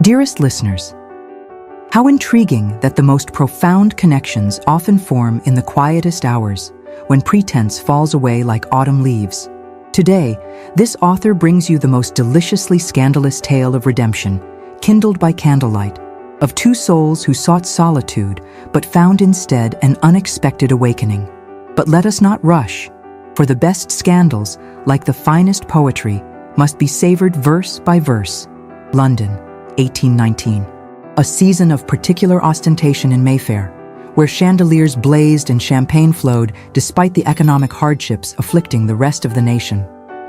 Dearest listeners, how intriguing that the most profound connections often form in the quietest hours, when pretense falls away like autumn leaves. Today, this author brings you the most deliciously scandalous tale of redemption, kindled by candlelight, of two souls who sought solitude but found instead an unexpected awakening. But let us not rush, for the best scandals, like the finest poetry, must be savored verse by verse. London, 1819. A season of particular ostentation in Mayfair, where chandeliers blazed and champagne flowed despite the economic hardships afflicting the rest of the nation.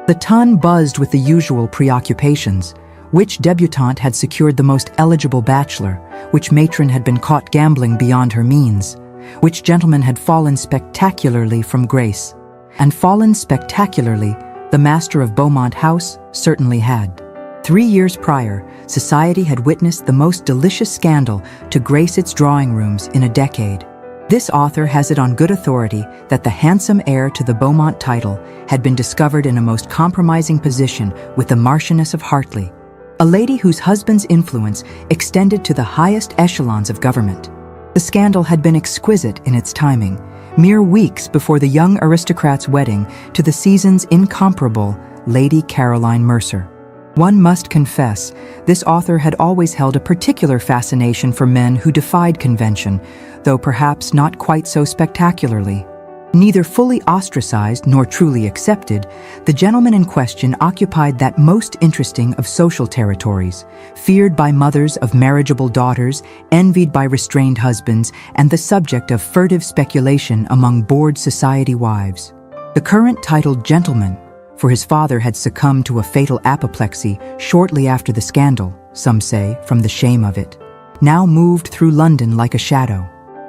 The ton buzzed with the usual preoccupations. Which debutante had secured the most eligible bachelor? Which matron had been caught gambling beyond her means? Which gentleman had fallen spectacularly from grace? And fallen spectacularly, the master of Beaumont House certainly had. 3 years prior, society had witnessed the most delicious scandal to grace its drawing rooms in a decade. This author has it on good authority that the handsome heir to the Beaumont title had been discovered in a most compromising position with the Marchioness of Hartley, a lady whose husband's influence extended to the highest echelons of government. The scandal had been exquisite in its timing, mere weeks before the young aristocrat's wedding to the season's incomparable Lady Caroline Mercer. One must confess, this author had always held a particular fascination for men who defied convention, though perhaps not quite so spectacularly. Neither fully ostracized nor truly accepted, the gentleman in question occupied that most interesting of social territories, feared by mothers of marriageable daughters, envied by restrained husbands, and the subject of furtive speculation among bored society wives. The current titled gentleman, for his father had succumbed to a fatal apoplexy shortly after the scandal, some say, from the shame of it, now moved through London like a shadow.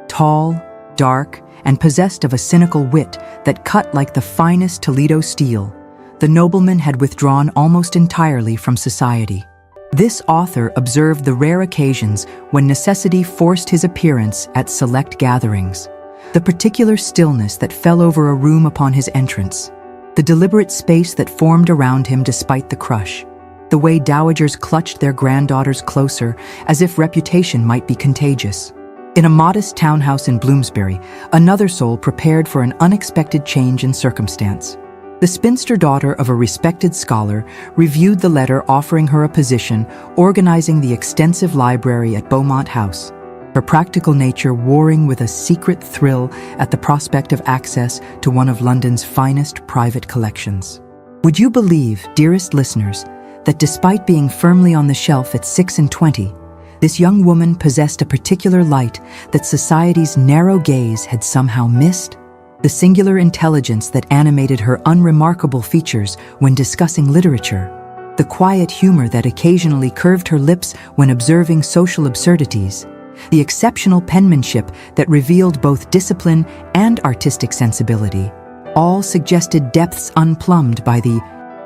Tall, dark, and possessed of a cynical wit that cut like the finest Toledo steel, the nobleman had withdrawn almost entirely from society. This author observed the rare occasions when necessity forced his appearance at select gatherings, the particular stillness that fell over a room upon his entrance, the deliberate space that formed around him despite the crush, the way dowagers clutched their granddaughters closer as if reputation might be contagious. In a modest townhouse in Bloomsbury, another soul prepared for an unexpected change in circumstance. The spinster daughter of a respected scholar reviewed the letter offering her a position organizing the extensive library at Beaumont House, her practical nature warring with a secret thrill at the prospect of access to one of London's finest private collections. Would you believe, dearest listeners, that despite being firmly on the shelf at 26, this young woman possessed a particular light that society's narrow gaze had somehow missed? The singular intelligence that animated her unremarkable features when discussing literature, the quiet humor that occasionally curved her lips when observing social absurdities, the exceptional penmanship that revealed both discipline and artistic sensibility, all suggested depths unplumbed by the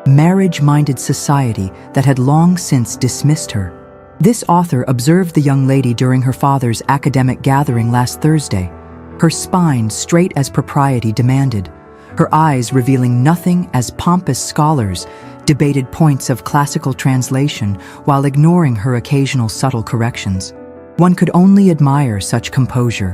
marriage-minded society that had long since dismissed her. This author observed the young lady during her father's academic gathering last Thursday, her spine straight as propriety demanded, her eyes revealing nothing as pompous scholars debated points of classical translation while ignoring her occasional subtle corrections. One could only admire such composure.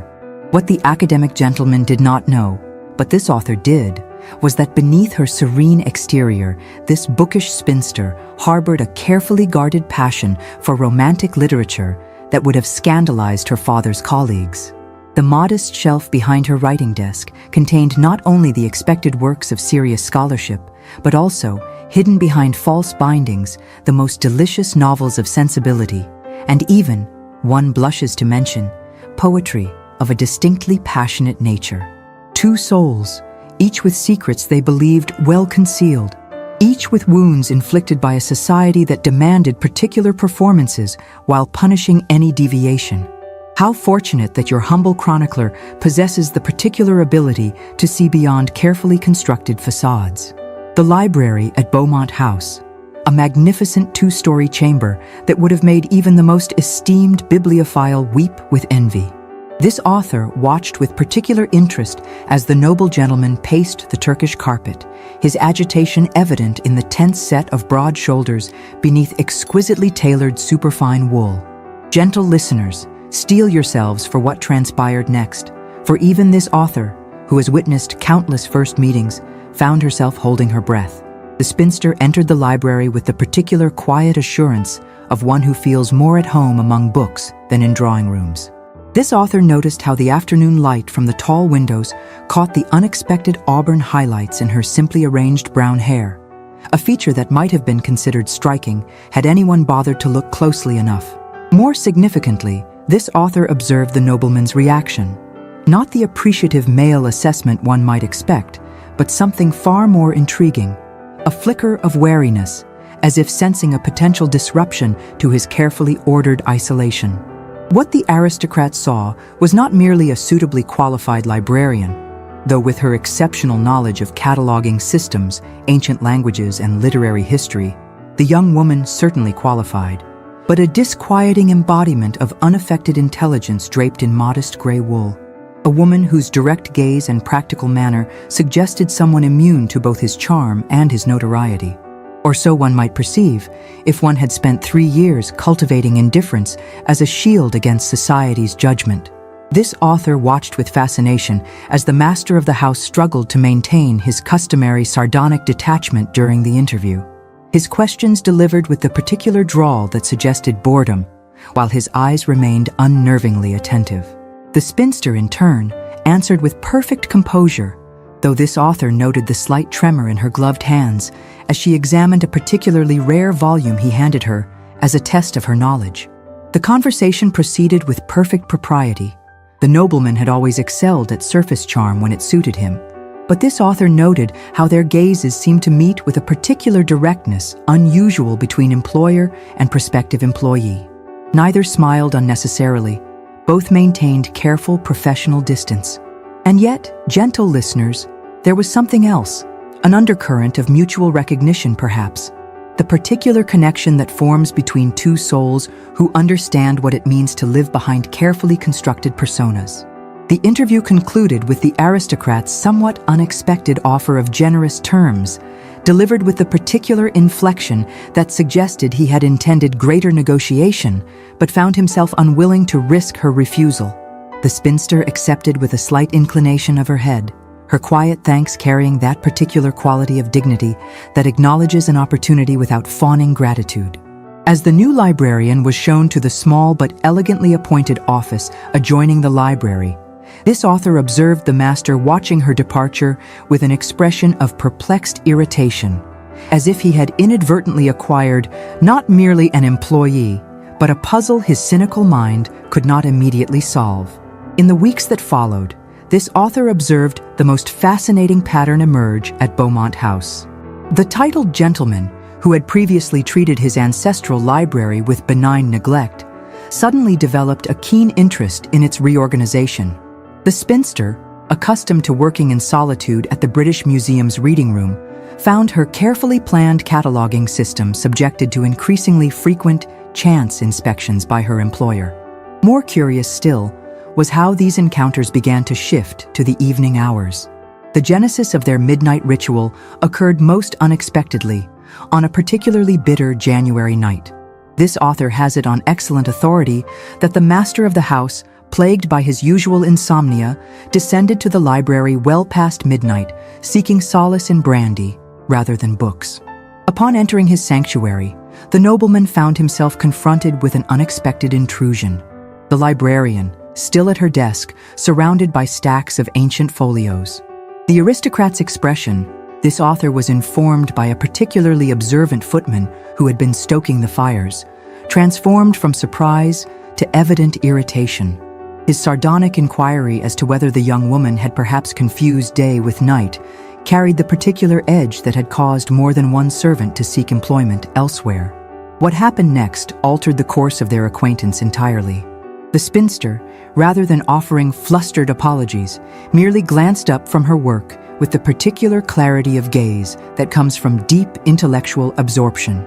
What the academic gentleman did not know, but this author did, was that beneath her serene exterior, this bookish spinster harbored a carefully guarded passion for romantic literature that would have scandalized her father's colleagues. The modest shelf behind her writing desk contained not only the expected works of serious scholarship, but also, hidden behind false bindings, the most delicious novels of sensibility, and even, one blushes to mention, poetry of a distinctly passionate nature. Two souls, each with secrets they believed well concealed, each with wounds inflicted by a society that demanded particular performances while punishing any deviation. How fortunate that your humble chronicler possesses the particular ability to see beyond carefully constructed facades. The library at Beaumont House, a magnificent 2-story chamber that would have made even the most esteemed bibliophile weep with envy. This author watched with particular interest as the noble gentleman paced the Turkish carpet, his agitation evident in the tense set of broad shoulders beneath exquisitely tailored superfine wool. Gentle listeners, steel yourselves for what transpired next, for even this author, who has witnessed countless first meetings, found herself holding her breath. The spinster entered the library with the particular quiet assurance of one who feels more at home among books than in drawing rooms. This author noticed how the afternoon light from the tall windows caught the unexpected auburn highlights in her simply arranged brown hair, a feature that might have been considered striking had anyone bothered to look closely enough. More significantly, this author observed the nobleman's reaction. Not the appreciative male assessment one might expect, but something far more intriguing. A flicker of wariness, as if sensing a potential disruption to his carefully ordered isolation. What the aristocrat saw was not merely a suitably qualified librarian, though with her exceptional knowledge of cataloging systems, ancient languages, and literary history, the young woman certainly qualified, but a disquieting embodiment of unaffected intelligence draped in modest gray wool. A woman whose direct gaze and practical manner suggested someone immune to both his charm and his notoriety. Or so one might perceive, if one had spent 3 years cultivating indifference as a shield against society's judgment. This author watched with fascination as the master of the house struggled to maintain his customary sardonic detachment during the interview. His questions delivered with the particular drawl that suggested boredom, while his eyes remained unnervingly attentive. The spinster, in turn, answered with perfect composure, though this author noted the slight tremor in her gloved hands as she examined a particularly rare volume he handed her as a test of her knowledge. The conversation proceeded with perfect propriety. The nobleman had always excelled at surface charm when it suited him, but this author noted how their gazes seemed to meet with a particular directness unusual between employer and prospective employee. Neither smiled unnecessarily. Both maintained careful professional distance. And yet, gentle listeners, there was something else, an undercurrent of mutual recognition perhaps, the particular connection that forms between two souls who understand what it means to live behind carefully constructed personas. The interview concluded with the aristocrat's somewhat unexpected offer of generous terms, delivered with the particular inflection that suggested he had intended greater negotiation, but found himself unwilling to risk her refusal. The spinster accepted with a slight inclination of her head, her quiet thanks carrying that particular quality of dignity that acknowledges an opportunity without fawning gratitude. As the new librarian was shown to the small but elegantly appointed office adjoining the library, this author observed the master watching her departure with an expression of perplexed irritation, as if he had inadvertently acquired not merely an employee, but a puzzle his cynical mind could not immediately solve. In the weeks that followed, this author observed the most fascinating pattern emerge at Beaumont House. The titled gentleman, who had previously treated his ancestral library with benign neglect, suddenly developed a keen interest in its reorganization. The spinster, accustomed to working in solitude at the British Museum's reading room, found her carefully planned cataloging system subjected to increasingly frequent chance inspections by her employer. More curious still was how these encounters began to shift to the evening hours. The genesis of their midnight ritual occurred most unexpectedly, on a particularly bitter January night. This author has it on excellent authority that the master of the house, plagued by his usual insomnia, descended to the library well past midnight, seeking solace in brandy rather than books. Upon entering his sanctuary, the nobleman found himself confronted with an unexpected intrusion. The librarian, still at her desk, surrounded by stacks of ancient folios. The aristocrat's expression, this author was informed by a particularly observant footman who had been stoking the fires, transformed from surprise to evident irritation. His sardonic inquiry as to whether the young woman had perhaps confused day with night carried the particular edge that had caused more than one servant to seek employment elsewhere. What happened next altered the course of their acquaintance entirely. The spinster, rather than offering flustered apologies, merely glanced up from her work with the particular clarity of gaze that comes from deep intellectual absorption.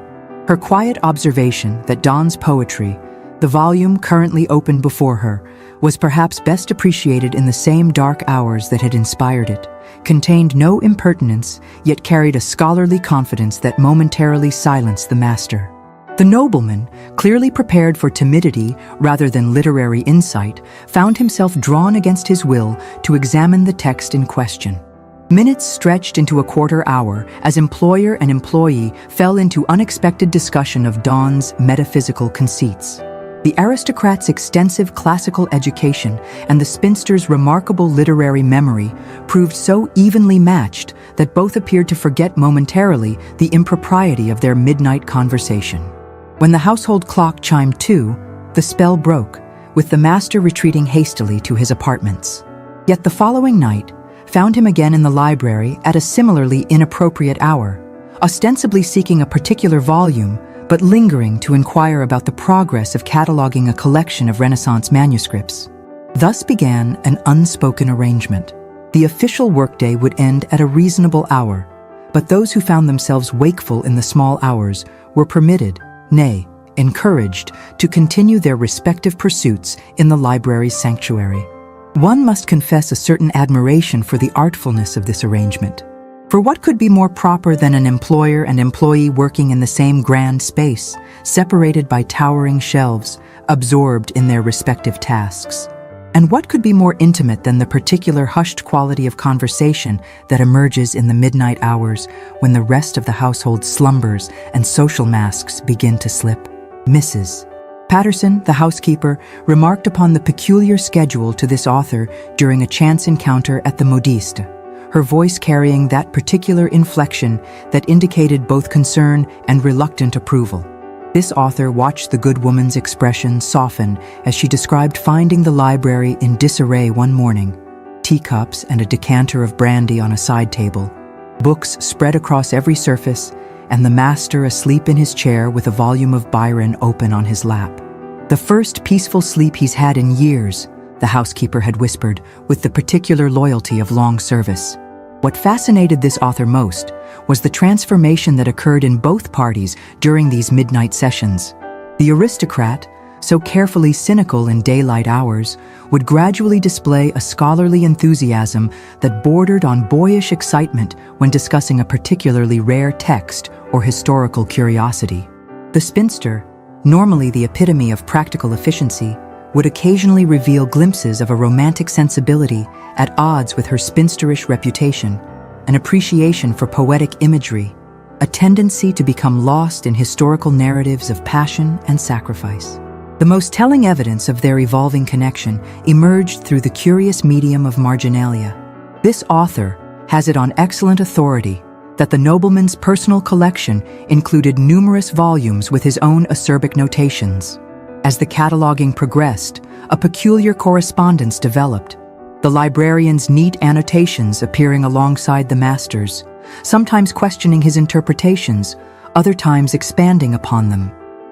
Her quiet observation that Don's poetry, The volume currently open before her was perhaps best appreciated in the same dark hours that had inspired it, contained no impertinence, yet carried a scholarly confidence that momentarily silenced the master. The nobleman, clearly prepared for timidity rather than literary insight, found himself drawn against his will to examine the text in question. Minutes stretched into a quarter hour as employer and employee fell into unexpected discussion of Dawn's metaphysical conceits. The aristocrat's extensive classical education and the spinster's remarkable literary memory proved so evenly matched that both appeared to forget momentarily the impropriety of their midnight conversation. When the household clock chimed 2, the spell broke, with the master retreating hastily to his apartments. Yet the following night found him again in the library at a similarly inappropriate hour, ostensibly seeking a particular volume, but lingering to inquire about the progress of cataloging a collection of Renaissance manuscripts. Thus began an unspoken arrangement. The official workday would end at a reasonable hour, but those who found themselves wakeful in the small hours were permitted, nay, encouraged, to continue their respective pursuits in the library's sanctuary. One must confess a certain admiration for the artfulness of this arrangement. For what could be more proper than an employer and employee working in the same grand space, separated by towering shelves, absorbed in their respective tasks? And what could be more intimate than the particular hushed quality of conversation that emerges in the midnight hours when the rest of the household slumbers and social masks begin to slip? Mrs. Patterson, the housekeeper, remarked upon the peculiar schedule to this author during a chance encounter at the Modiste, her voice carrying that particular inflection that indicated both concern and reluctant approval. This author watched the good woman's expression soften as she described finding the library in disarray one morning, teacups and a decanter of brandy on a side table, books spread across every surface, and the master asleep in his chair with a volume of Byron open on his lap. "The first peaceful sleep he's had in years," the housekeeper had whispered, with the particular loyalty of long service. What fascinated this author most was the transformation that occurred in both parties during these midnight sessions. The aristocrat, so carefully cynical in daylight hours, would gradually display a scholarly enthusiasm that bordered on boyish excitement when discussing a particularly rare text or historical curiosity. The spinster, normally the epitome of practical efficiency, would occasionally reveal glimpses of a romantic sensibility at odds with her spinsterish reputation, an appreciation for poetic imagery, a tendency to become lost in historical narratives of passion and sacrifice. The most telling evidence of their evolving connection emerged through the curious medium of marginalia. This author has it on excellent authority that the nobleman's personal collection included numerous volumes with his own acerbic notations. As the cataloging progressed, a peculiar correspondence developed, the librarian's neat annotations appearing alongside the master's, sometimes questioning his interpretations, other times expanding upon them.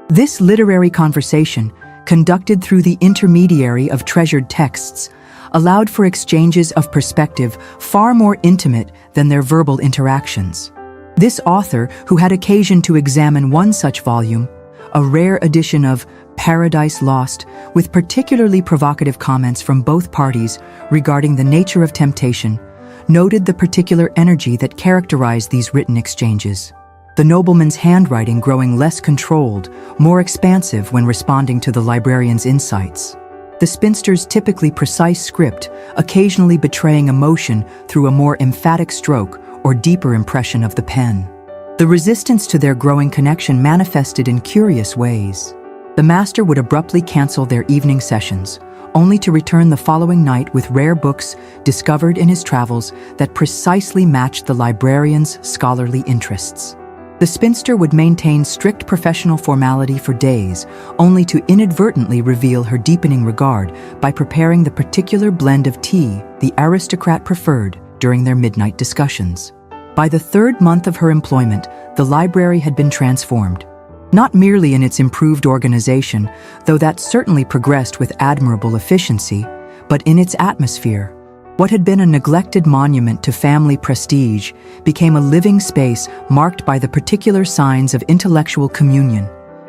This literary conversation, conducted through the intermediary of treasured texts, allowed for exchanges of perspective far more intimate than their verbal interactions. This author, who had occasion to examine one such volume, a rare edition of Paradise Lost, with particularly provocative comments from both parties regarding the nature of temptation, noted the particular energy that characterized these written exchanges. The nobleman's handwriting growing less controlled, more expansive when responding to the librarian's insights. The spinster's typically precise script occasionally betraying emotion through a more emphatic stroke or deeper impression of the pen. The resistance to their growing connection manifested in curious ways. The master would abruptly cancel their evening sessions, only to return the following night with rare books discovered in his travels that precisely matched the librarian's scholarly interests. The spinster would maintain strict professional formality for days, only to inadvertently reveal her deepening regard by preparing the particular blend of tea the aristocrat preferred during their midnight discussions. By the third month of her employment, the library had been transformed. Not merely in its improved organization, though that certainly progressed with admirable efficiency, but in its atmosphere. What had been a neglected monument to family prestige became a living space marked by the particular signs of intellectual communion.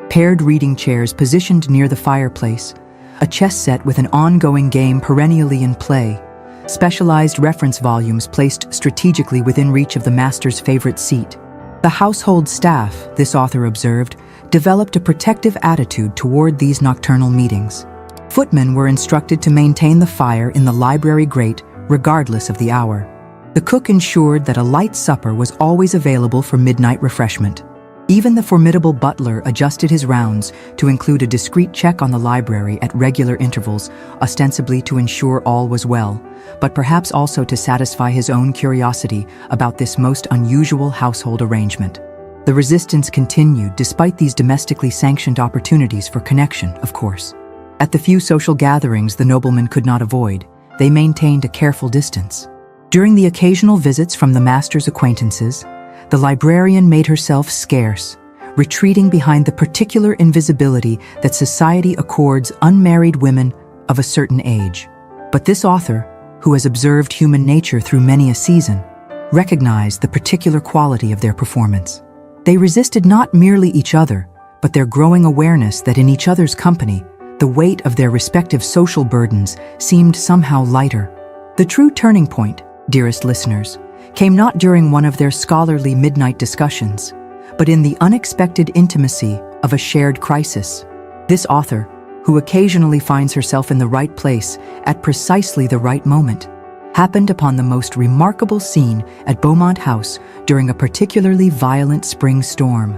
paired reading chairs positioned near the fireplace, a chess set with an ongoing game perennially in play, specialized reference volumes placed strategically within reach of the master's favorite seat. The household staff, this author observed, developed a protective attitude toward these nocturnal meetings. Footmen were instructed to maintain the fire in the library grate regardless of the hour. The cook ensured that a light supper was always available for midnight refreshment. Even the formidable butler adjusted his rounds to include a discreet check on the library at regular intervals, ostensibly to ensure all was well, but perhaps also to satisfy his own curiosity about this most unusual household arrangement. The resistance continued despite these domestically sanctioned opportunities for connection, of course. At the few social gatherings the nobleman could not avoid, they maintained a careful distance. During the occasional visits from the master's acquaintances, the librarian made herself scarce, retreating behind the particular invisibility that society accords unmarried women of a certain age. But this author, who has observed human nature through many a season, recognized the particular quality of their performance. They resisted not merely each other, but their growing awareness that in each other's company, the weight of their respective social burdens seemed somehow lighter. The true turning point, dearest listeners, came not during one of their scholarly midnight discussions, but in the unexpected intimacy of a shared crisis. This author, who occasionally finds herself in the right place at precisely the right moment, happened upon the most remarkable scene at Beaumont House during a particularly violent spring storm.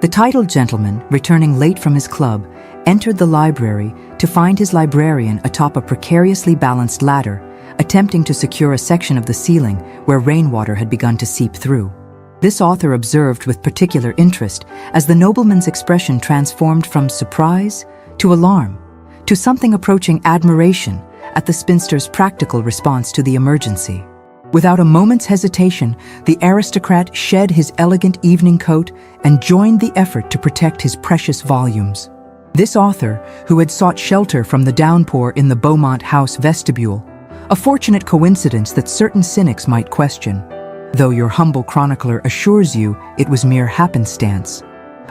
The titled gentleman, returning late from his club, entered the library to find his librarian atop a precariously balanced ladder, attempting to secure a section of the ceiling where rainwater had begun to seep through. This author observed with particular interest as the nobleman's expression transformed from surprise to alarm, to something approaching admiration at the spinster's practical response to the emergency. Without a moment's hesitation, the aristocrat shed his elegant evening coat and joined the effort to protect his precious volumes. This author, who had sought shelter from the downpour in the Beaumont House vestibule, a fortunate coincidence that certain cynics might question, though your humble chronicler assures you it was mere happenstance,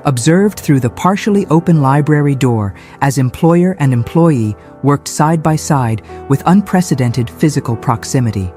observed through the partially open library door as employer and employee worked side by side with unprecedented physical proximity.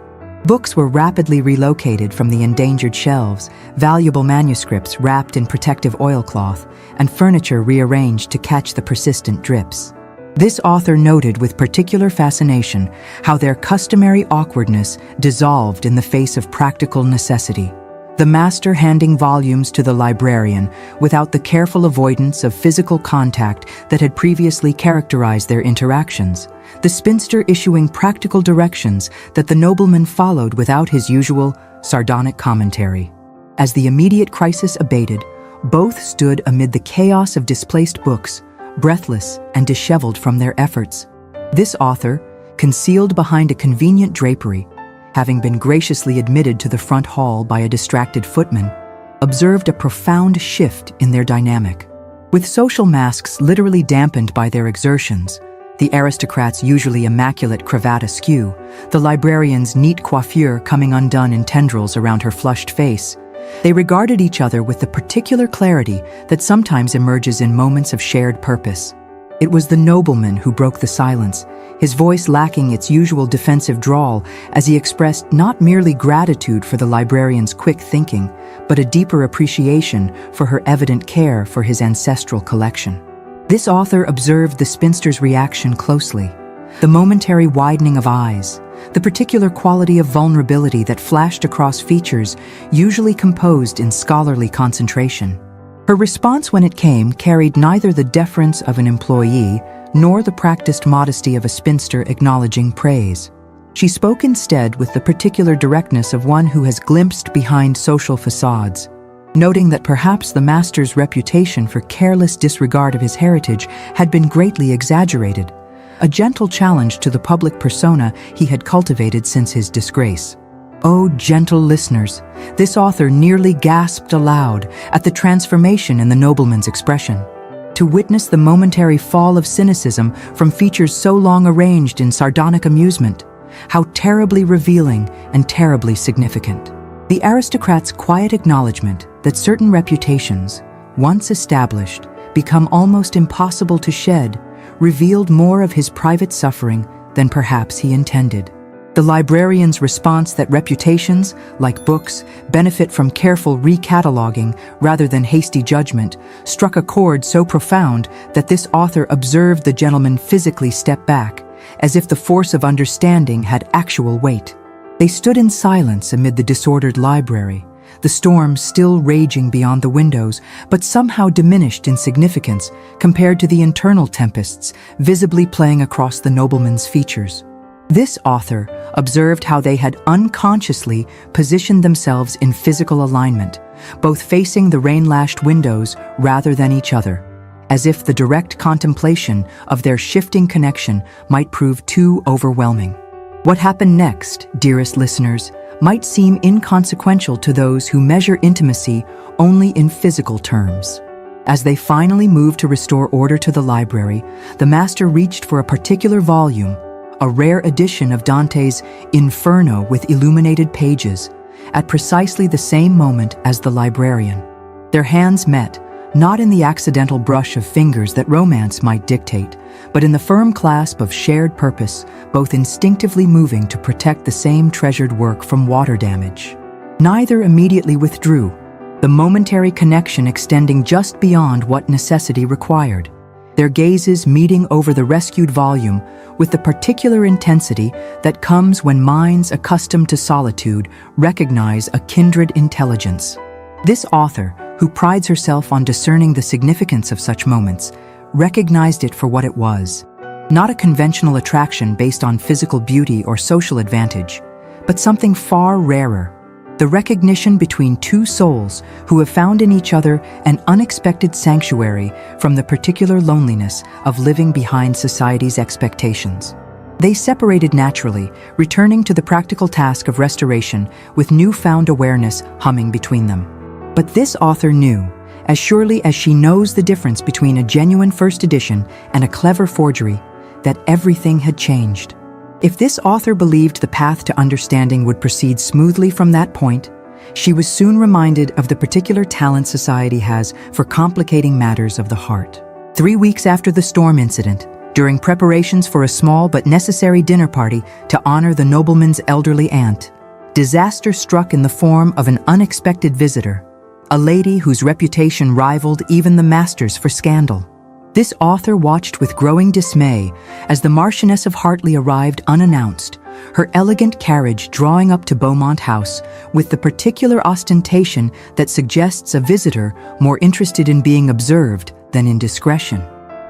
Books were rapidly relocated from the endangered shelves, valuable manuscripts wrapped in protective oilcloth, and furniture rearranged to catch the persistent drips. This author noted with particular fascination how their customary awkwardness dissolved in the face of practical necessity. The master handing volumes to the librarian without the careful avoidance of physical contact that had previously characterized their interactions, the spinster issuing practical directions that the nobleman followed without his usual sardonic commentary. As the immediate crisis abated, both stood amid the chaos of displaced books, breathless and disheveled from their efforts. This author, concealed behind a convenient drapery, having been graciously admitted to the front hall by a distracted footman, observed a profound shift in their dynamic. With social masks literally dampened by their exertions, the aristocrat's usually immaculate cravat askew, the librarian's neat coiffure coming undone in tendrils around her flushed face, they regarded each other with the particular clarity that sometimes emerges in moments of shared purpose. It was the nobleman who broke the silence, his voice lacking its usual defensive drawl as he expressed not merely gratitude for the librarian's quick thinking, but a deeper appreciation for her evident care for his ancestral collection. This author observed the spinster's reaction closely, the momentary widening of eyes, the particular quality of vulnerability that flashed across features usually composed in scholarly concentration. Her response when it came carried neither the deference of an employee nor the practiced modesty of a spinster acknowledging praise. She spoke instead with the particular directness of one who has glimpsed behind social facades, noting that perhaps the master's reputation for careless disregard of his heritage had been greatly exaggerated, a gentle challenge to the public persona he had cultivated since his disgrace. Oh, gentle listeners, this author nearly gasped aloud at the transformation in the nobleman's expression. To witness the momentary fall of cynicism from features so long arranged in sardonic amusement, how terribly revealing and terribly significant. The aristocrat's quiet acknowledgement that certain reputations, once established, become almost impossible to shed, revealed more of his private suffering than perhaps he intended. The librarian's response that reputations, like books, benefit from careful recataloguing rather than hasty judgment struck a chord so profound that this author observed the gentleman physically step back, as if the force of understanding had actual weight. They stood in silence amid the disordered library, the storm still raging beyond the windows, but somehow diminished in significance compared to the internal tempests visibly playing across the nobleman's features. This author observed how they had unconsciously positioned themselves in physical alignment, both facing the rain-lashed windows rather than each other, as if the direct contemplation of their shifting connection might prove too overwhelming. What happened next, dearest listeners, might seem inconsequential to those who measure intimacy only in physical terms. As they finally moved to restore order to the library, the master reached for a particular volume, a rare edition of Dante's Inferno with illuminated pages, at precisely the same moment as the librarian. Their hands met, not in the accidental brush of fingers that romance might dictate, but in the firm clasp of shared purpose, both instinctively moving to protect the same treasured work from water damage. Neither immediately withdrew, the momentary connection extending just beyond what necessity required, their gazes meeting over the rescued volume with the particular intensity that comes when minds accustomed to solitude recognize a kindred intelligence. This author, who prides herself on discerning the significance of such moments, recognized it for what it was, not a conventional attraction based on physical beauty or social advantage, but something far rarer, the recognition between two souls who have found in each other an unexpected sanctuary from the particular loneliness of living behind society's expectations. They separated naturally, returning to the practical task of restoration with newfound awareness humming between them. But this author knew, as surely as she knows the difference between a genuine first edition and a clever forgery, that everything had changed. If this author believed the path to understanding would proceed smoothly from that point, she was soon reminded of the particular talent society has for complicating matters of the heart. 3 weeks after the storm incident, during preparations for a small but necessary dinner party to honor the nobleman's elderly aunt, disaster struck in the form of an unexpected visitor, a lady whose reputation rivaled even the master's for scandal. This author watched with growing dismay as the Marchioness of Hartley arrived unannounced, her elegant carriage drawing up to Beaumont House with the particular ostentation that suggests a visitor more interested in being observed than in discretion.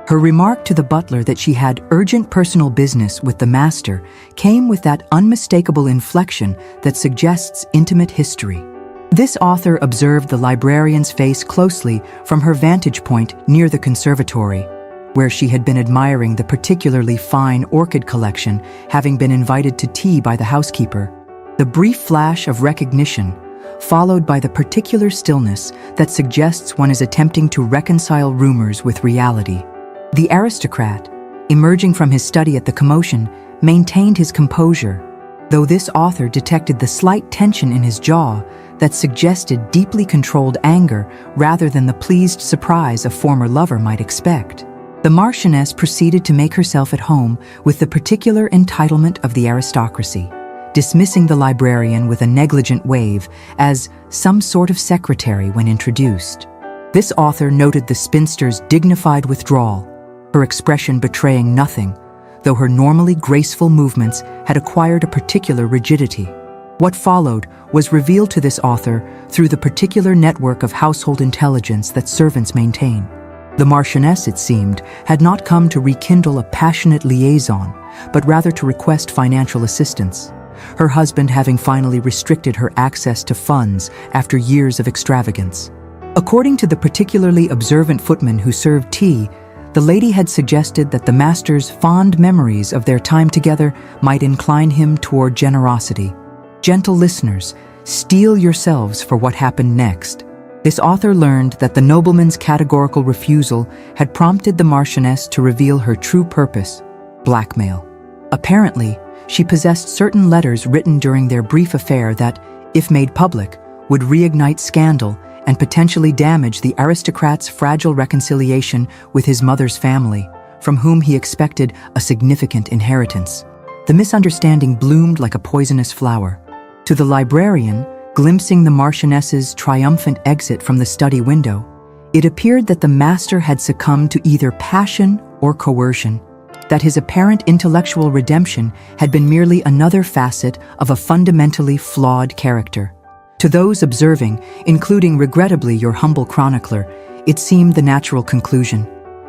Her remark to the butler that she had urgent personal business with the master came with that unmistakable inflection that suggests intimate history. This author observed the librarian's face closely from her vantage point near the conservatory, where she had been admiring the particularly fine orchid collection, having been invited to tea by the housekeeper. The brief flash of recognition, followed by the particular stillness that suggests one is attempting to reconcile rumors with reality. The aristocrat, emerging from his study at the commotion, maintained his composure, though this author detected the slight tension in his jaw that suggested deeply controlled anger rather than the pleased surprise a former lover might expect. The Marchioness proceeded to make herself at home with the particular entitlement of the aristocracy, dismissing the librarian with a negligent wave as some sort of secretary when introduced. This author noted the spinster's dignified withdrawal, her expression betraying nothing, though her normally graceful movements had acquired a particular rigidity. What followed was revealed to this author through the particular network of household intelligence that servants maintain. The Marchioness, it seemed, had not come to rekindle a passionate liaison, but rather to request financial assistance, her husband having finally restricted her access to funds after years of extravagance. According to the particularly observant footman who served tea, the lady had suggested that the master's fond memories of their time together might incline him toward generosity. Gentle listeners, steel yourselves for what happened next. This author learned that the nobleman's categorical refusal had prompted the Marchioness to reveal her true purpose: blackmail. Apparently, she possessed certain letters written during their brief affair that, if made public, would reignite scandal and potentially damage the aristocrat's fragile reconciliation with his mother's family, from whom he expected a significant inheritance. The misunderstanding bloomed like a poisonous flower. To the librarian, glimpsing the Marchioness's triumphant exit from the study window, it appeared that the master had succumbed to either passion or coercion, that his apparent intellectual redemption had been merely another facet of a fundamentally flawed character. To those observing, including regrettably your humble chronicler, it seemed the natural conclusion.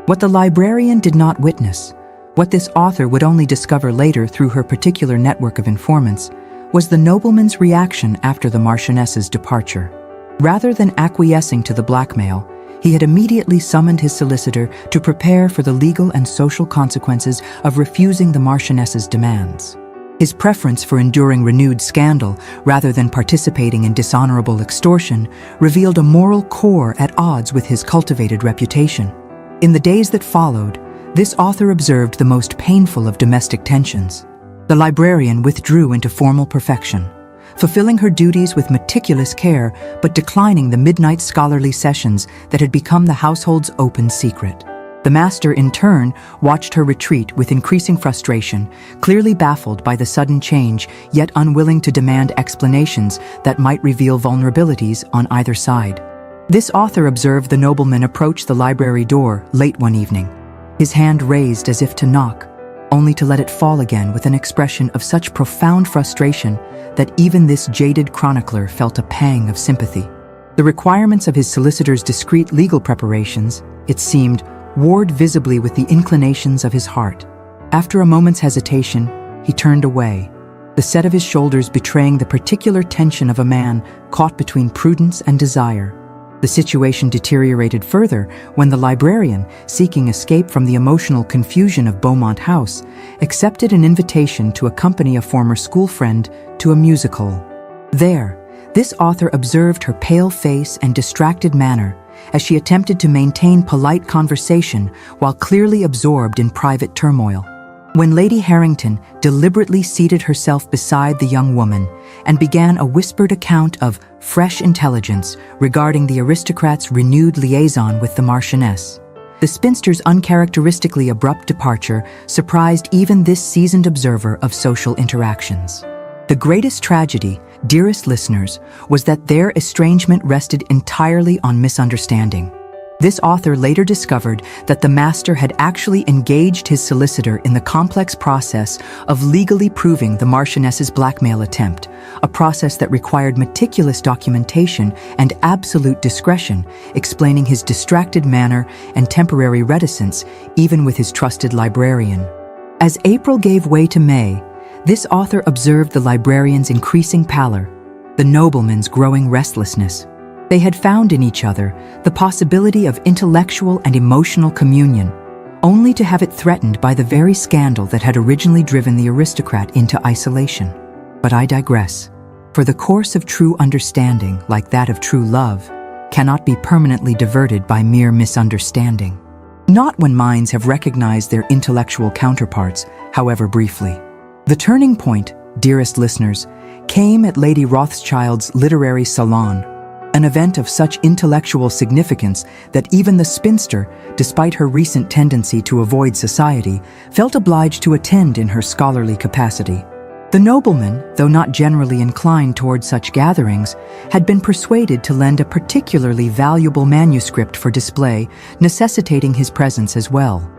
What the librarian did not witness, what this author would only discover later through her particular network of informants, was the nobleman's reaction after the Marchioness's departure. Rather than acquiescing to the blackmail, he had immediately summoned his solicitor to prepare for the legal and social consequences of refusing the Marchioness's demands. His preference for enduring renewed scandal rather than participating in dishonorable extortion revealed a moral core at odds with his cultivated reputation. In the days that followed, this author observed the most painful of domestic tensions. The librarian withdrew into formal perfection, fulfilling her duties with meticulous care but declining the midnight scholarly sessions that had become the household's open secret. The master, in turn, watched her retreat with increasing frustration, clearly baffled by the sudden change, yet unwilling to demand explanations that might reveal vulnerabilities on either side. This author observed the nobleman approach the library door late one evening, his hand raised as if to knock, only to let it fall again with an expression of such profound frustration that even this jaded chronicler felt a pang of sympathy. The requirements of his solicitor's discreet legal preparations, it seemed, warred visibly with the inclinations of his heart. After a moment's hesitation, he turned away, the set of his shoulders betraying the particular tension of a man caught between prudence and desire. The situation deteriorated further when the librarian, seeking escape from the emotional confusion of Beaumont House, accepted an invitation to accompany a former school friend to a music hall. There, this author observed her pale face and distracted manner as she attempted to maintain polite conversation while clearly absorbed in private turmoil. When Lady Harrington deliberately seated herself beside the young woman and began a whispered account of fresh intelligence regarding the aristocrat's renewed liaison with the Marchioness, the spinster's uncharacteristically abrupt departure surprised even this seasoned observer of social interactions. The greatest tragedy, dearest listeners, was that their estrangement rested entirely on misunderstanding. This author later discovered that the master had actually engaged his solicitor in the complex process of legally proving the Marchioness's blackmail attempt, a process that required meticulous documentation and absolute discretion, explaining his distracted manner and temporary reticence even with his trusted librarian. As April gave way to May, this author observed the librarian's increasing pallor, the nobleman's growing restlessness. They had found in each other the possibility of intellectual and emotional communion, only to have it threatened by the very scandal that had originally driven the aristocrat into isolation. But I digress, for the course of true understanding, like that of true love, cannot be permanently diverted by mere misunderstanding. Not when minds have recognized their intellectual counterparts, however briefly. The turning point, dearest listeners, came at Lady Rothschild's literary salon, an event of such intellectual significance that even the spinster, despite her recent tendency to avoid society, felt obliged to attend in her scholarly capacity. The nobleman, though not generally inclined toward such gatherings, had been persuaded to lend a particularly valuable manuscript for display, necessitating his presence as well.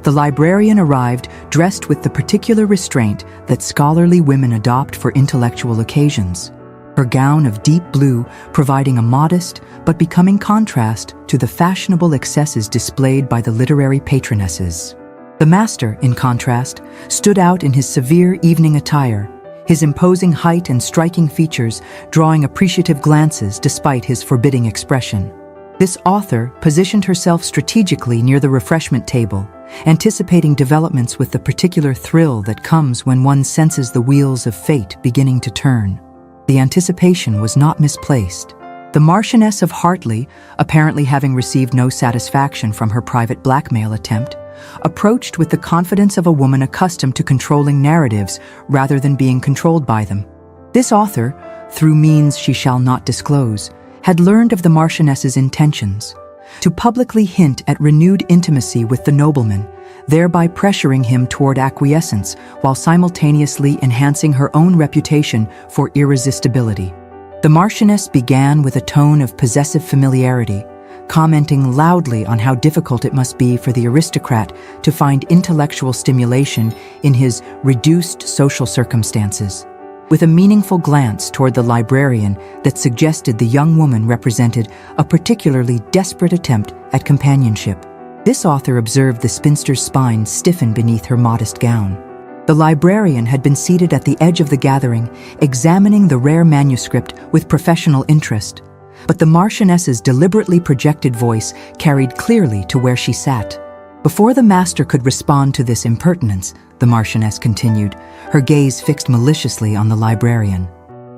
The librarian arrived dressed with the particular restraint that scholarly women adopt for intellectual occasions, her gown of deep blue providing a modest but becoming contrast to the fashionable excesses displayed by the literary patronesses. The master, in contrast, stood out in his severe evening attire, his imposing height and striking features drawing appreciative glances despite his forbidding expression. This author positioned herself strategically near the refreshment table, anticipating developments with the particular thrill that comes when one senses the wheels of fate beginning to turn. The anticipation was not misplaced. The Marchioness of Hartley, apparently having received no satisfaction from her private blackmail attempt, approached with the confidence of a woman accustomed to controlling narratives rather than being controlled by them. This author, through means she shall not disclose, had learned of the Marchioness's intentions to publicly hint at renewed intimacy with the nobleman, thereby pressuring him toward acquiescence while simultaneously enhancing her own reputation for irresistibility. The Marchioness began with a tone of possessive familiarity, commenting loudly on how difficult it must be for the aristocrat to find intellectual stimulation in his reduced social circumstances, with a meaningful glance toward the librarian that suggested the young woman represented a particularly desperate attempt at companionship. This author observed the spinster's spine stiffen beneath her modest gown. The librarian had been seated at the edge of the gathering, examining the rare manuscript with professional interest, but the Marchioness's deliberately projected voice carried clearly to where she sat. Before the master could respond to this impertinence, the Marchioness continued, her gaze fixed maliciously on the librarian.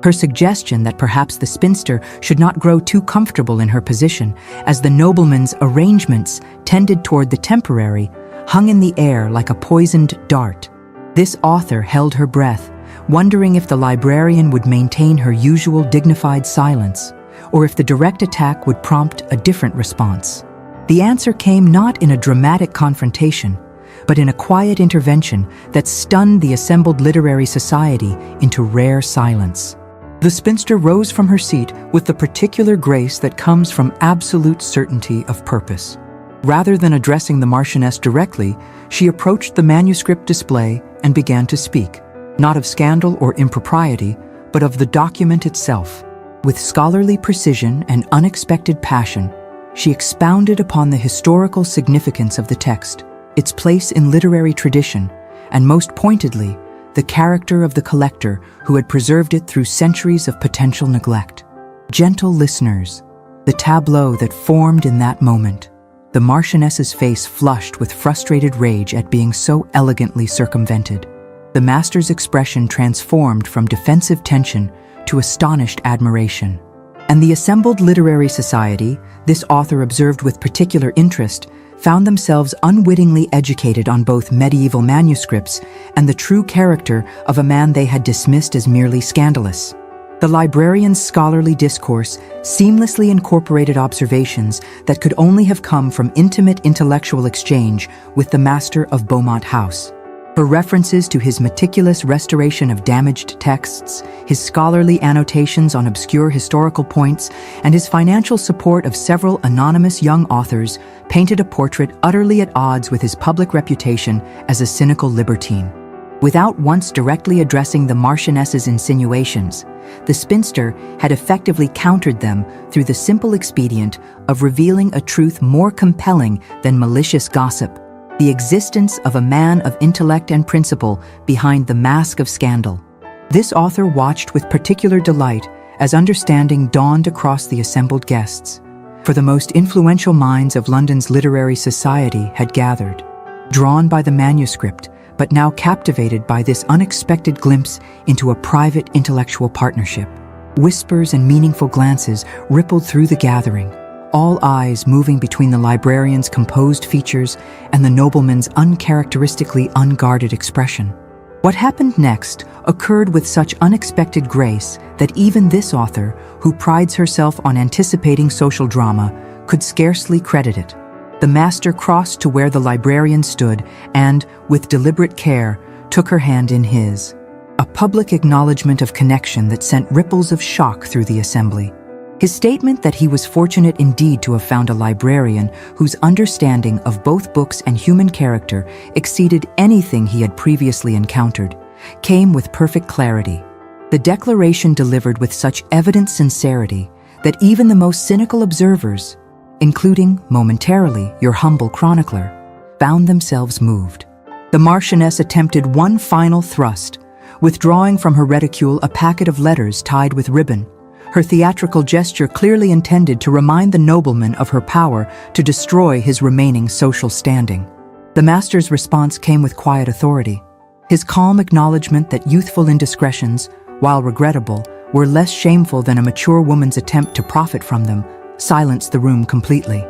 Her suggestion that perhaps the spinster should not grow too comfortable in her position, as the nobleman's arrangements tended toward the temporary, hung in the air like a poisoned dart. This author held her breath, wondering if the librarian would maintain her usual dignified silence, or if the direct attack would prompt a different response. The answer came not in a dramatic confrontation, but in a quiet intervention that stunned the assembled literary society into rare silence. The spinster rose from her seat with the particular grace that comes from absolute certainty of purpose. Rather than addressing the Marchioness directly, she approached the manuscript display and began to speak, not of scandal or impropriety, but of the document itself. With scholarly precision and unexpected passion, she expounded upon the historical significance of the text, its place in literary tradition, and most pointedly, the character of the collector who had preserved it through centuries of potential neglect. Gentle listeners, the tableau that formed in that moment, the Marchioness's face flushed with frustrated rage at being so elegantly circumvented. The master's expression transformed from defensive tension to astonished admiration. And the assembled literary society, this author observed with particular interest, found themselves unwittingly educated on both medieval manuscripts and the true character of a man they had dismissed as merely scandalous. The librarian's scholarly discourse seamlessly incorporated observations that could only have come from intimate intellectual exchange with the master of Beaumont House. Her references to his meticulous restoration of damaged texts, his scholarly annotations on obscure historical points, and his financial support of several anonymous young authors painted a portrait utterly at odds with his public reputation as a cynical libertine. Without once directly addressing the Marchioness's insinuations, the spinster had effectively countered them through the simple expedient of revealing a truth more compelling than malicious gossip: the existence of a man of intellect and principle behind the mask of scandal. This author watched with particular delight as understanding dawned across the assembled guests, for the most influential minds of London's literary society had gathered, drawn by the manuscript, but now captivated by this unexpected glimpse into a private intellectual partnership. Whispers and meaningful glances rippled through the gathering, all eyes moving between the librarian's composed features and the nobleman's uncharacteristically unguarded expression. What happened next occurred with such unexpected grace that even this author, who prides herself on anticipating social drama, could scarcely credit it. The master crossed to where the librarian stood and, with deliberate care, took her hand in his. A public acknowledgement of connection that sent ripples of shock through the assembly. His statement that he was fortunate indeed to have found a librarian whose understanding of both books and human character exceeded anything he had previously encountered came with perfect clarity. The declaration delivered with such evident sincerity that even the most cynical observers, including, momentarily, your humble chronicler, found themselves moved. The Marchioness attempted one final thrust, withdrawing from her reticule a packet of letters tied with ribbon, her theatrical gesture clearly intended to remind the nobleman of her power to destroy his remaining social standing. The master's response came with quiet authority. His calm acknowledgement that youthful indiscretions, while regrettable, were less shameful than a mature woman's attempt to profit from them, silenced the room completely.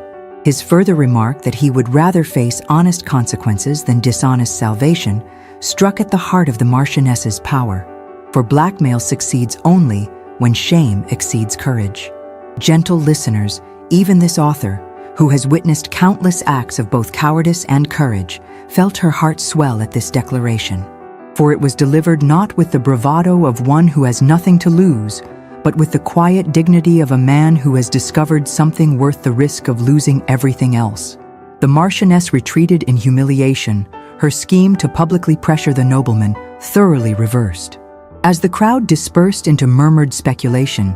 His further remark that he would rather face honest consequences than dishonest salvation struck at the heart of the Marchioness's power, for blackmail succeeds only when shame exceeds courage. Gentle listeners, even this author, who has witnessed countless acts of both cowardice and courage, felt her heart swell at this declaration. For it was delivered not with the bravado of one who has nothing to lose, but with the quiet dignity of a man who has discovered something worth the risk of losing everything else. The Marchioness retreated in humiliation, her scheme to publicly pressure the nobleman thoroughly reversed. As the crowd dispersed into murmured speculation,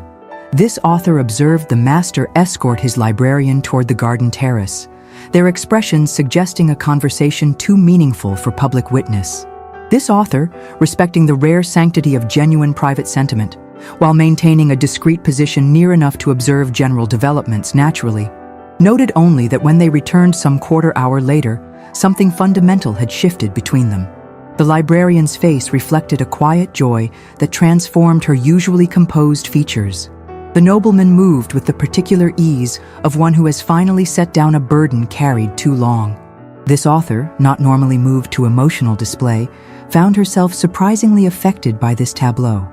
this author observed the master escort his librarian toward the garden terrace, their expressions suggesting a conversation too meaningful for public witness. This author, respecting the rare sanctity of genuine private sentiment, while maintaining a discreet position near enough to observe general developments naturally, noted only that when they returned some quarter hour later, something fundamental had shifted between them. The librarian's face reflected a quiet joy that transformed her usually composed features. The nobleman moved with the particular ease of one who has finally set down a burden carried too long. This author, not normally moved to emotional display, found herself surprisingly affected by this tableau,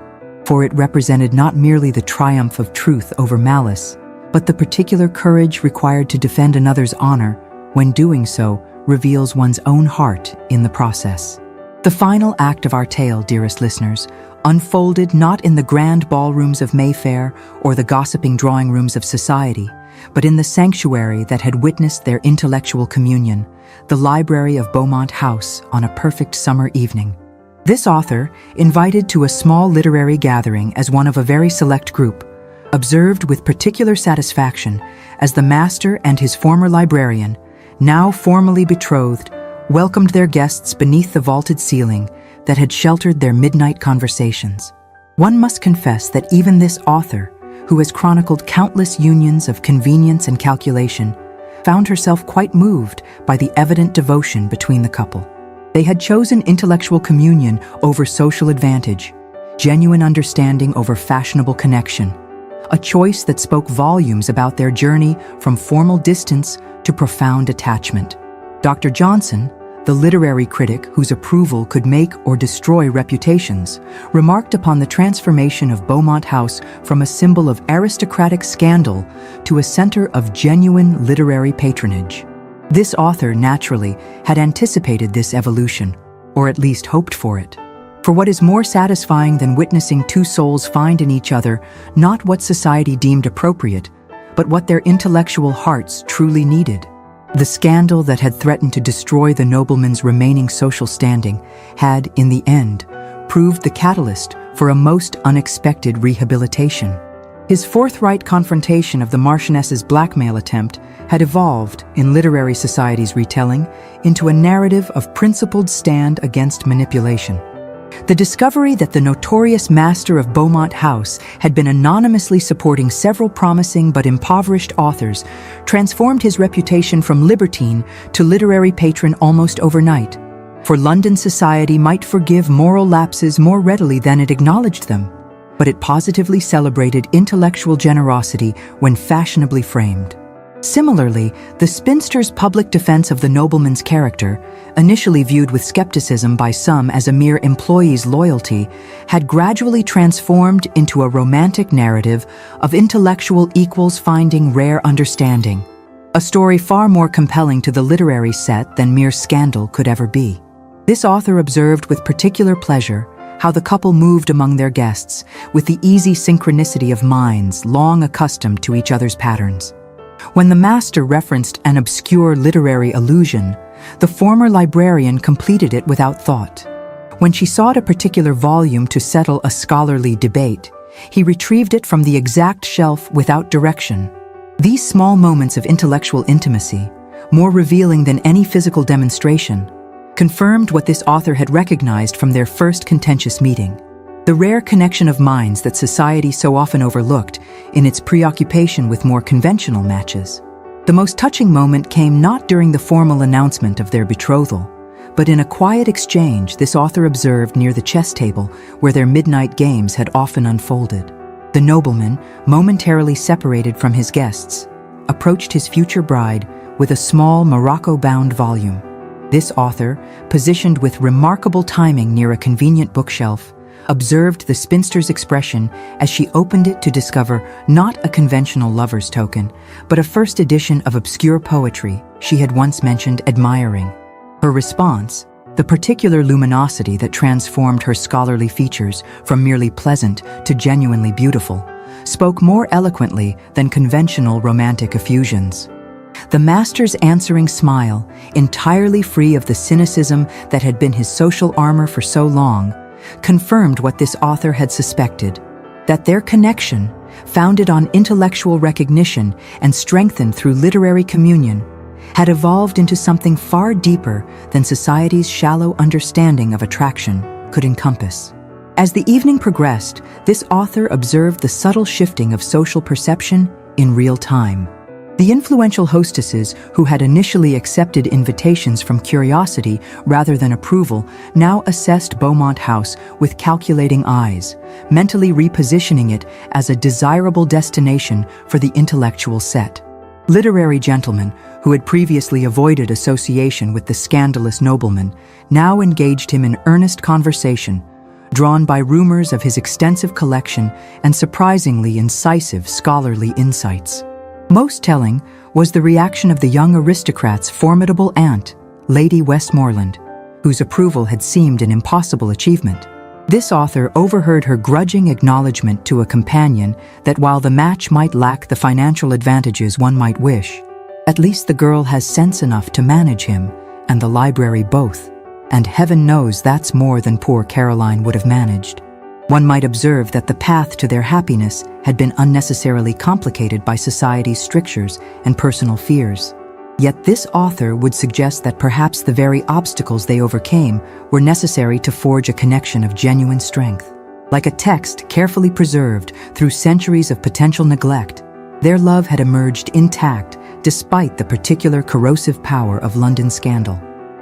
for it represented not merely the triumph of truth over malice, but the particular courage required to defend another's honor, when doing so, reveals one's own heart in the process. The final act of our tale, dearest listeners, unfolded not in the grand ballrooms of Mayfair or the gossiping drawing rooms of society, but in the sanctuary that had witnessed their intellectual communion, the library of Beaumont House on a perfect summer evening. This author, invited to a small literary gathering as one of a very select group, observed with particular satisfaction as the master and his former librarian, now formally betrothed, welcomed their guests beneath the vaulted ceiling that had sheltered their midnight conversations. One must confess that even this author, who has chronicled countless unions of convenience and calculation, found herself quite moved by the evident devotion between the couple. They had chosen intellectual communion over social advantage, genuine understanding over fashionable connection, a choice that spoke volumes about their journey from formal distance to profound attachment. Dr. Johnson, the literary critic whose approval could make or destroy reputations, remarked upon the transformation of Beaumont House from a symbol of aristocratic scandal to a center of genuine literary patronage. This author, naturally, had anticipated this evolution, or at least hoped for it. For what is more satisfying than witnessing two souls find in each other not what society deemed appropriate, but what their intellectual hearts truly needed? The scandal that had threatened to destroy the nobleman's remaining social standing had, in the end, proved the catalyst for a most unexpected rehabilitation. His forthright confrontation of the Marchioness's blackmail attempt had evolved, in literary society's retelling, into a narrative of principled stand against manipulation. The discovery that the notorious master of Beaumont House had been anonymously supporting several promising but impoverished authors transformed his reputation from libertine to literary patron almost overnight. For London society might forgive moral lapses more readily than it acknowledged them, but it positively celebrated intellectual generosity when fashionably framed. Similarly, the spinster's public defense of the nobleman's character, initially viewed with skepticism by some as a mere employee's loyalty, had gradually transformed into a romantic narrative of intellectual equals finding rare understanding, a story far more compelling to the literary set than mere scandal could ever be. This author observed with particular pleasure how the couple moved among their guests with the easy synchronicity of minds long accustomed to each other's patterns. When the master referenced an obscure literary allusion, the former librarian completed it without thought. When she sought a particular volume to settle a scholarly debate, he retrieved it from the exact shelf without direction. These small moments of intellectual intimacy, more revealing than any physical demonstration, confirmed what this author had recognized from their first contentious meeting: the rare connection of minds that society so often overlooked in its preoccupation with more conventional matches. The most touching moment came not during the formal announcement of their betrothal, but in a quiet exchange this author observed near the chess table where their midnight games had often unfolded. The nobleman, momentarily separated from his guests, approached his future bride with a small Morocco-bound volume. This author, positioned with remarkable timing near a convenient bookshelf, observed the spinster's expression as she opened it to discover not a conventional lover's token, but a first edition of obscure poetry she had once mentioned admiring. Her response, the particular luminosity that transformed her scholarly features from merely pleasant to genuinely beautiful, spoke more eloquently than conventional romantic effusions. The master's answering smile, entirely free of the cynicism that had been his social armor for so long, confirmed what this author had suspected, that their connection, founded on intellectual recognition and strengthened through literary communion, had evolved into something far deeper than society's shallow understanding of attraction could encompass. As the evening progressed, this author observed the subtle shifting of social perception in real time. The influential hostesses who had initially accepted invitations from curiosity rather than approval now assessed Beaumont House with calculating eyes, mentally repositioning it as a desirable destination for the intellectual set. Literary gentlemen, who had previously avoided association with the scandalous nobleman, now engaged him in earnest conversation, drawn by rumors of his extensive collection and surprisingly incisive scholarly insights. Most telling was the reaction of the young aristocrat's formidable aunt, Lady Westmoreland, whose approval had seemed an impossible achievement. This author overheard her grudging acknowledgement to a companion that while the match might lack the financial advantages one might wish, at least the girl has sense enough to manage him and the library both, and heaven knows that's more than poor Caroline would have managed. One might observe that the path to their happiness had been unnecessarily complicated by society's strictures and personal fears. Yet this author would suggest that perhaps the very obstacles they overcame were necessary to forge a connection of genuine strength. Like a text carefully preserved through centuries of potential neglect, their love had emerged intact despite the particular corrosive power of London scandal.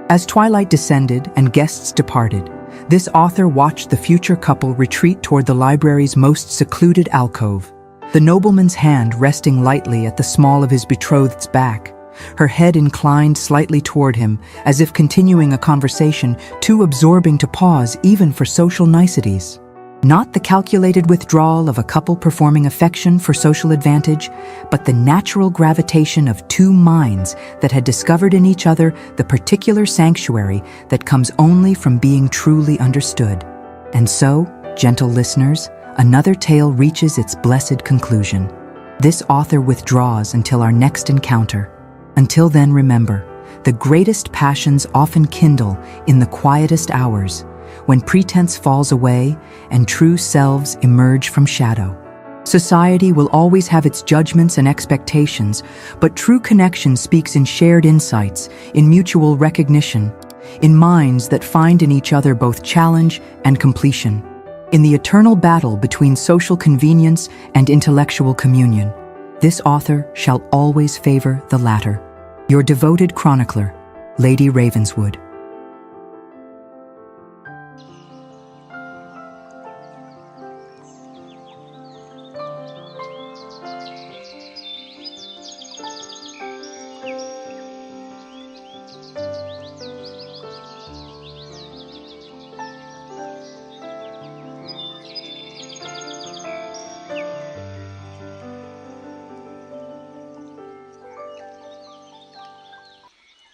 As twilight descended and guests departed, this author watched the future couple retreat toward the library's most secluded alcove, the nobleman's hand resting lightly at the small of his betrothed's back, her head inclined slightly toward him, as if continuing a conversation too absorbing to pause even for social niceties. Not the calculated withdrawal of a couple performing affection for social advantage, but the natural gravitation of two minds that had discovered in each other the particular sanctuary that comes only from being truly understood. And so, gentle listeners, another tale reaches its blessed conclusion. This author withdraws until our next encounter. Until then, remember, the greatest passions often kindle in the quietest hours, when pretense falls away and true selves emerge from shadow. Society will always have its judgments and expectations, but true connection speaks in shared insights, in mutual recognition, in minds that find in each other both challenge and completion, in the eternal battle between social convenience and intellectual communion. This author shall always favor the latter. Your devoted chronicler, Lady Ravenswood.